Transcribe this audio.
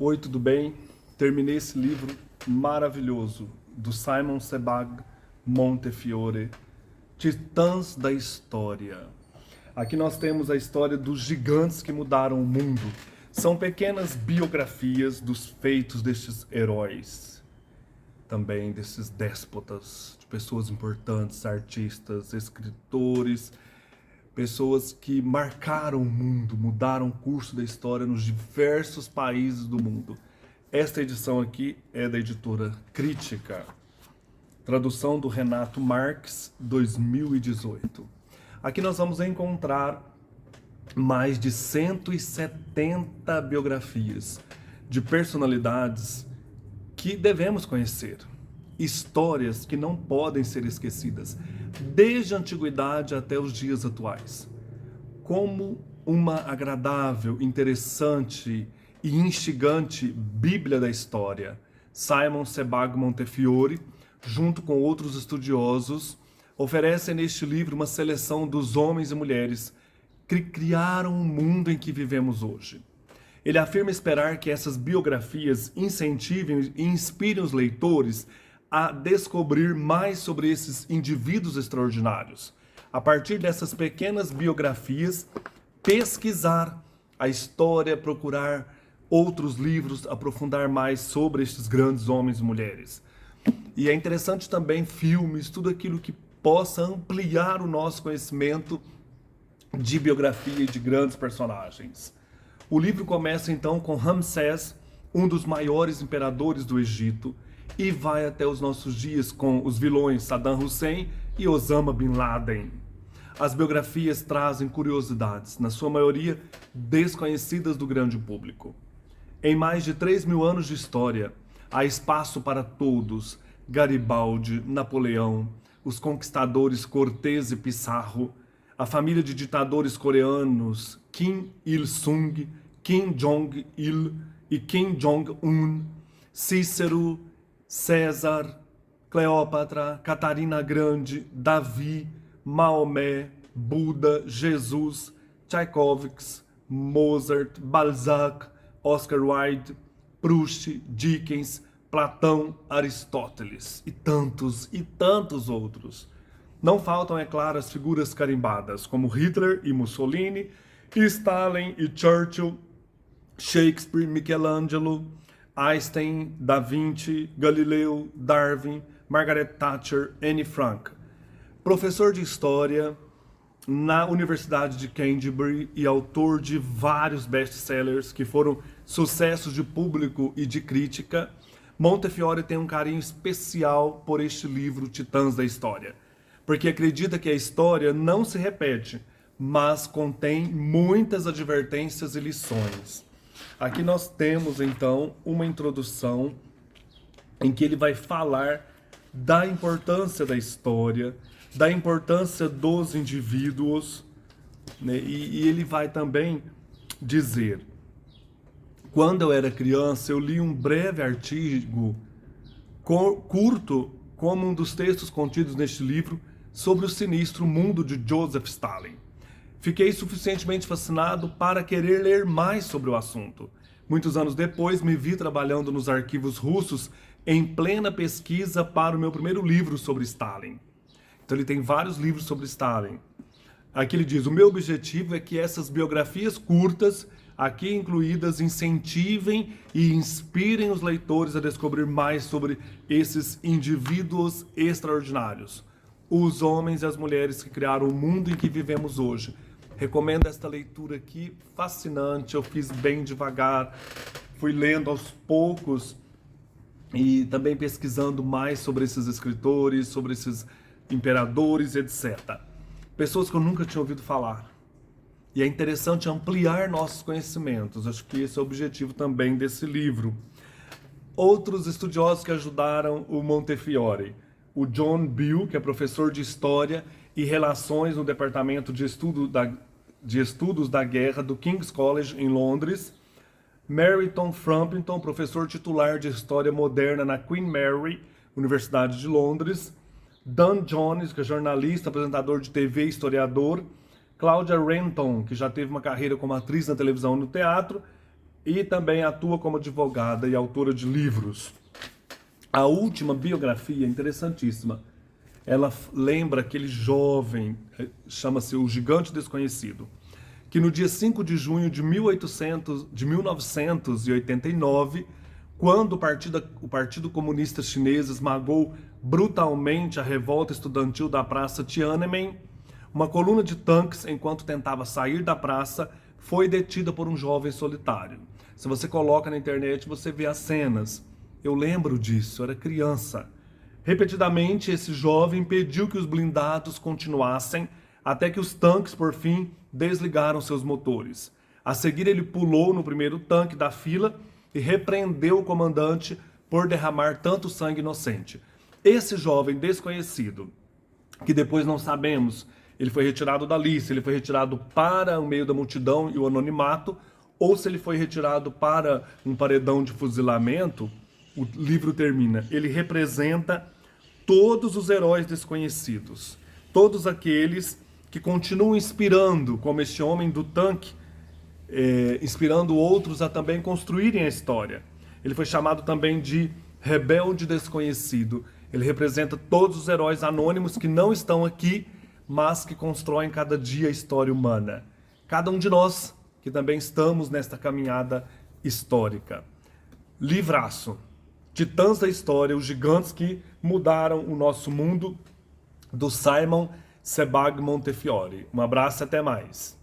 Oi, tudo bem? Terminei esse livro maravilhoso do Simon Sebag Montefiore, Titãs da História. Aqui nós temos a história dos gigantes que mudaram o mundo. São pequenas biografias dos feitos destes heróis, também desses déspotas, de pessoas importantes, artistas, escritores, pessoas que marcaram o mundo, mudaram o curso da história nos diversos países do mundo. Esta edição aqui é da editora Crítica, tradução do Renato Marques, 2018. Aqui nós vamos encontrar mais de 170 biografias de personalidades que devemos conhecer. Histórias que não podem ser esquecidas, desde a antiguidade até os dias atuais. Como uma agradável, interessante e instigante Bíblia da História, Simon Sebag Montefiore, junto com outros estudiosos, oferece neste livro uma seleção dos homens e mulheres que criaram o mundo em que vivemos hoje. Ele afirma esperar que essas biografias incentivem e inspirem os leitores a descobrir mais sobre esses indivíduos extraordinários. A partir dessas pequenas biografias, pesquisar a história, procurar outros livros, aprofundar mais sobre estes grandes homens e mulheres. E é interessante também filmes, tudo aquilo que possa ampliar o nosso conhecimento de biografia e de grandes personagens. O livro começa então com Ramsés, um dos maiores imperadores do Egito, e vai até os nossos dias com os vilões Saddam Hussein e Osama Bin Laden. As biografias trazem curiosidades, na sua maioria desconhecidas do grande público. Em mais de 3.000 anos de história, há espaço para todos: Garibaldi, Napoleão, os conquistadores Cortés e Pizarro, a família de ditadores coreanos Kim Il-sung, Kim Jong-il e Kim Jong-un, Cícero, César, Cleópatra, Catarina Grande, Davi, Maomé, Buda, Jesus, Tchaikovsky, Mozart, Balzac, Oscar Wilde, Proust, Dickens, Platão, Aristóteles e tantos outros. Não faltam, é claro, as figuras carimbadas, como Hitler e Mussolini, Stalin e Churchill, Shakespeare, Michelangelo, Einstein, Da Vinci, Galileu, Darwin, Margaret Thatcher, Anne Frank. Professor de História na Universidade de Canterbury e autor de vários best-sellers que foram sucessos de público e de crítica, Montefiore tem um carinho especial por este livro Titãs da História, porque acredita que a história não se repete, mas contém muitas advertências e lições. Aqui nós temos, então, uma introdução em que ele vai falar da importância da história, da importância dos indivíduos, né? E ele vai também dizer: quando eu era criança, eu li um breve artigo curto, como um dos textos contidos neste livro, sobre o sinistro mundo de Joseph Stalin. Fiquei suficientemente fascinado para querer ler mais sobre o assunto. Muitos anos depois, me vi trabalhando nos arquivos russos em plena pesquisa para o meu primeiro livro sobre Stalin. Então ele tem vários livros sobre Stalin. Aqui ele diz: o meu objetivo é que essas biografias curtas, aqui incluídas, incentivem e inspirem os leitores a descobrir mais sobre esses indivíduos extraordinários, os homens e as mulheres que criaram o mundo em que vivemos hoje. Recomendo esta leitura aqui, fascinante. Eu fiz bem devagar, fui lendo aos poucos e também pesquisando mais sobre esses escritores, sobre esses imperadores, etc. Pessoas que eu nunca tinha ouvido falar. E é interessante ampliar nossos conhecimentos. Acho que esse é o objetivo também desse livro. Outros estudiosos que ajudaram o Montefiore: o John Bill, que é professor de História e Relações no Departamento de Estudos da Guerra do King's College, em Londres; Meriton Frampton, professor titular de História Moderna na Queen Mary, Universidade de Londres; Dan Jones, que é jornalista, apresentador de TV e historiador; Claudia Renton, que já teve uma carreira como atriz na televisão e no teatro; e também atua como advogada e autora de livros. A última biografia, interessantíssima, ela lembra aquele jovem, chama-se O Gigante Desconhecido, que no dia 5 de junho de 1989, quando o Partido Comunista Chinês esmagou brutalmente a revolta estudantil da Praça Tiananmen, uma coluna de tanques, enquanto tentava sair da praça, foi detida por um jovem solitário. Se você coloca na internet, você vê as cenas. Eu lembro disso, eu era criança. Repetidamente, esse jovem impediu que os blindados continuassem, até que os tanques, por fim, desligaram seus motores. A seguir, ele pulou no primeiro tanque da fila e repreendeu o comandante por derramar tanto sangue inocente. Esse jovem desconhecido, que depois não sabemos, ele foi retirado da lista, ele foi retirado para o meio da multidão e o anonimato, ou se ele foi retirado para um paredão de fuzilamento, o livro termina. Ele representa todos os heróis desconhecidos, todos aqueles que continuam inspirando, como este homem do tanque, inspirando outros a também construírem a história. Ele foi chamado também de rebelde desconhecido. Ele representa todos os heróis anônimos que não estão aqui, mas que constroem cada dia a história humana. Cada um de nós que também estamos nesta caminhada histórica. Livraço. Titãs da História, os gigantes que mudaram o nosso mundo, do Simon Sebag Montefiore. Um abraço e até mais.